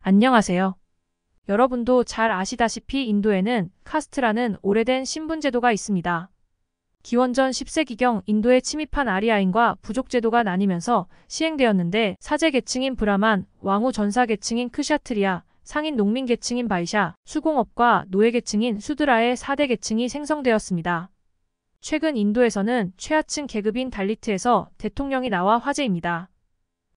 안녕하세요. 여러분도 잘 아시다시피 인도에는 카스트라는 오래된 신분제도가 있습니다. 기원전 10세기경 인도에 침입한 아리아인과 부족제도가 나뉘면서 시행되었는데 사제 계층인 브라만, 왕후 전사 계층인 크샤트리아, 상인 농민 계층인 바이샤, 수공업과 노예 계층인 수드라의 4대 계층이 생성되었습니다. 최근 인도에서는 최하층 계급인 달리트에서 대통령이 나와 화제입니다.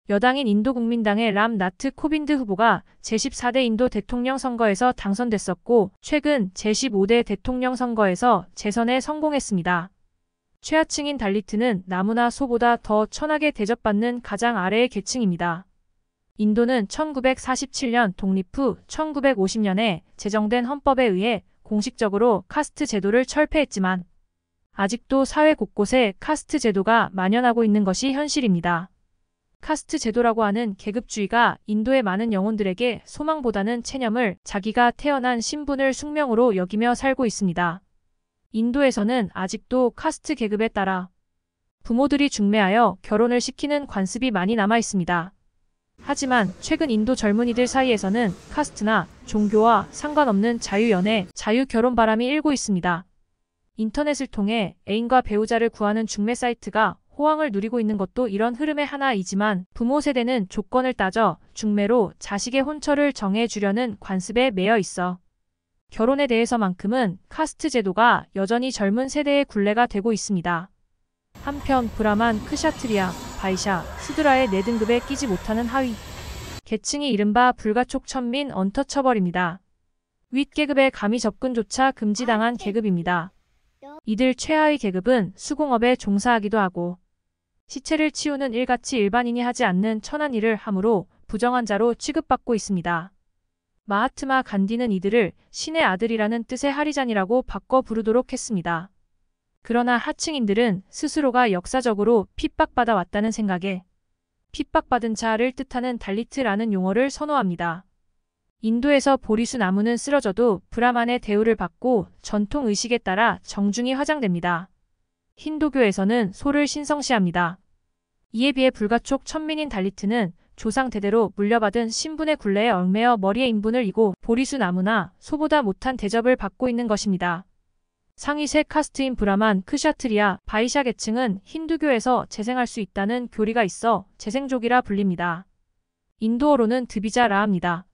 여당인 인도국민당의 람 나트 코빈드 후보가 제14대 인도 대통령 선거에서 당선됐었고 최근 제15대 대통령 선거에서 재선에 성공했습니다. 최하층인 달리트는 나무나 소보다 더 천하게 대접받는 가장 아래의 계층입니다. 인도는 1947년 독립 후 1950년에 제정된 헌법에 의해 공식적으로 카스트 제도를 철폐했지만 아직도 사회 곳곳에 카스트 제도가 만연하고 있는 것이 현실입니다. 카스트 제도라고 하는 계급주의가 인도의 많은 영혼들에게 소망보다는 체념을 자기가 태어난 신분을 숙명으로 여기며 살고 있습니다. 인도에서는 아직도 카스트 계급에 따라 부모들이 중매하여 결혼을 시키는 관습이 많이 남아 있습니다. 하지만 최근 인도 젊은이들 사이에서는 카스트나 종교와 상관없는 자유연애, 자유결혼 바람이 일고 있습니다. 인터넷을 통해 애인과 배우자를 구하는 중매 사이트가 호황을 누리고 있는 것도 이런 흐름의 하나이지만 부모 세대는 조건을 따져 중매로 자식의 혼처를 정해주려는 관습에 매여 있어 결혼에 대해서만큼은 카스트 제도가 여전히 젊은 세대의 굴레가 되고 있습니다. 한편 브라만, 크샤트리아, 바이샤, 수드라의 4등급에 끼지 못하는 하위 계층이 이른바 불가촉 천민 언터처벌입니다. 윗계급의 감히 접근조차 금지당한 계급입니다. 이들 최하위 계급은 수공업에 종사하기도 하고 시체를 치우는 일같이 일반인이 하지 않는 천한 일을 하므로 부정한 자로 취급받고 있습니다. 마하트마 간디는 이들을 신의 아들이라는 뜻의 하리잔이라고 바꿔 부르도록 했습니다. 그러나 하층인들은 스스로가 역사적으로 핍박받아 왔다는 생각에 핍박받은 자를 뜻하는 달리트라는 용어를 선호합니다. 인도에서 보리수 나무는 쓰러져도 브라만의 대우를 받고 전통 의식에 따라 정중히 화장됩니다. 힌두교에서는 소를 신성시합니다. 이에 비해 불가촉 천민인 달리트는 조상 대대로 물려받은 신분의 굴레에 얽매여 머리에 인분을 이고 보리수 나무나 소보다 못한 대접을 받고 있는 것입니다. 상위 세 카스트인 브라만, 크샤트리아, 바이샤 계층은 힌두교에서 재생할 수 있다는 교리가 있어 재생족이라 불립니다. 인도어로는 드비자라 합니다.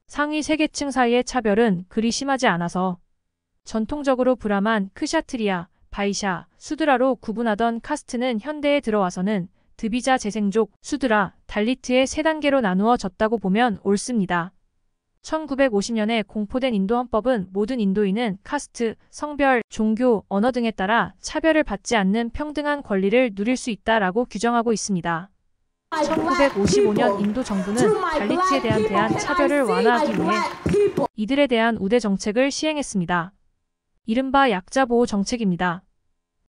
상위 세 계층 사이의 차별은 그리 심하지 않아서 전통적으로 브라만, 크샤트리아, 바이샤, 수드라로 구분하던 카스트는 현대에 들어와서는 드비자 재생족, 수드라, 달리트의 3단계로 나누어졌다고 보면 옳습니다. 1950년에 공포된 인도 헌법은 모든 인도인은 카스트, 성별, 종교, 언어 등에 따라 차별을 받지 않는 평등한 권리를 누릴 수 있다라고 규정하고 있습니다. 1955년 인도 정부는 달리트에 대한 차별을 완화하기 위해 이들에 대한 우대 정책을 시행했습니다. 이른바 약자 보호 정책입니다.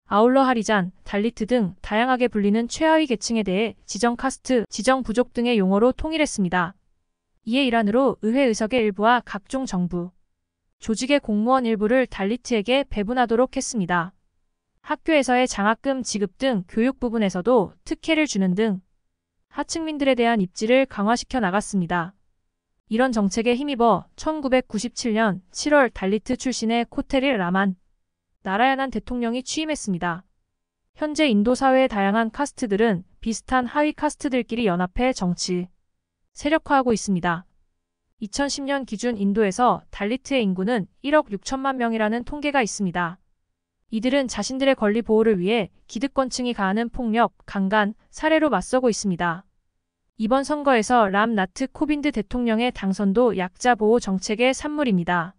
아울러 하리잔, 달리트 등 다양하게 불리는 최하위 계층에 대해 지정 카스트, 지정 부족 등의 용어로 통일했습니다. 이에 일환으로 의회 의석의 일부와 각종 정부, 조직의 공무원 일부를 달리트에게 배분하도록 했습니다. 학교에서의 장학금 지급 등 교육 부분에서도 특혜를 주는 등 하층민들에 대한 입지를 강화시켜 나갔습니다. 이런 정책에 힘입어 1997년 7월 달리트 출신의 코테릴 라만 나라야난 대통령이 취임했습니다. 현재 인도 사회의 다양한 카스트들은 비슷한 하위 카스트들끼리 연합해 정치, 세력화하고 있습니다. 2010년 기준 인도에서 달리트의 인구는 1억 6천만 명이라는 통계가 있습니다. 이들은 자신들의 권리 보호를 위해 기득권층이 가하는 폭력, 강간, 살해로 맞서고 있습니다. 이번 선거에서 람 나트 코빈드 대통령의 당선도 약자 보호 정책의 산물입니다.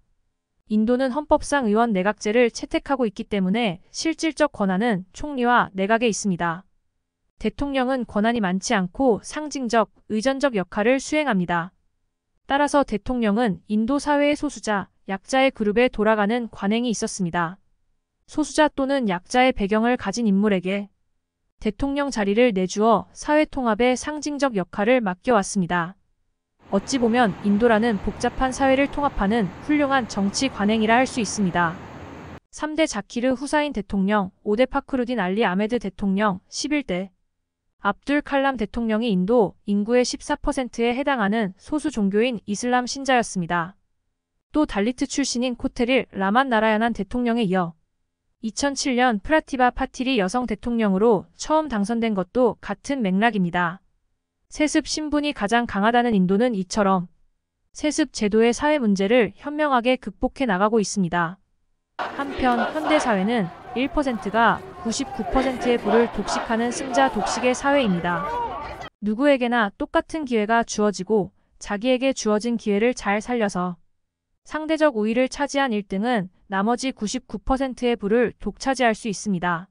인도는 헌법상 의원 내각제를 채택하고 있기 때문에 실질적 권한은 총리와 내각에 있습니다. 대통령은 권한이 많지 않고 상징적, 의전적 역할을 수행합니다. 따라서 대통령은 인도 사회의 소수자, 약자의 그룹에 돌아가는 관행이 있었습니다. 소수자 또는 약자의 배경을 가진 인물에게 대통령 자리를 내주어 사회 통합의 상징적 역할을 맡겨왔습니다. 어찌 보면 인도라는 복잡한 사회를 통합하는 훌륭한 정치 관행이라 할 수 있습니다. 3대 자키르 후사인 대통령, 5대 파크루딘 알리 아메드 대통령, 11대 압둘 칼람 대통령이 인도 인구의 14%에 해당하는 소수 종교인 이슬람 신자였습니다. 또 달리트 출신인 코테릴 라만 나라야난 대통령에 이어 2007년 프라티바 파티리 여성 대통령으로 처음 당선된 것도 같은 맥락입니다. 세습 신분이 가장 강하다는 인도는 이처럼 세습 제도의 사회 문제를 현명하게 극복해 나가고 있습니다. 한편 현대사회는 1%가 99%의 부를 독식하는 승자 독식의 사회입니다. 누구에게나 똑같은 기회가 주어지고 자기에게 주어진 기회를 잘 살려서 상대적 우위를 차지한 1등은 나머지 99%의 부를 독차지할 수 있습니다.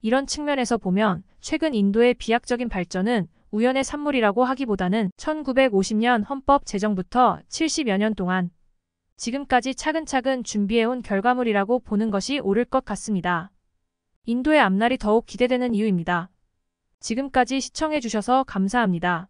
이런 측면에서 보면 최근 인도의 비약적인 발전은 우연의 산물이라고 하기보다는 1950년 헌법 제정부터 70여 년 동안 지금까지 차근차근 준비해온 결과물이라고 보는 것이 옳을 것 같습니다. 인도의 앞날이 더욱 기대되는 이유입니다. 지금까지 시청해주셔서 감사합니다.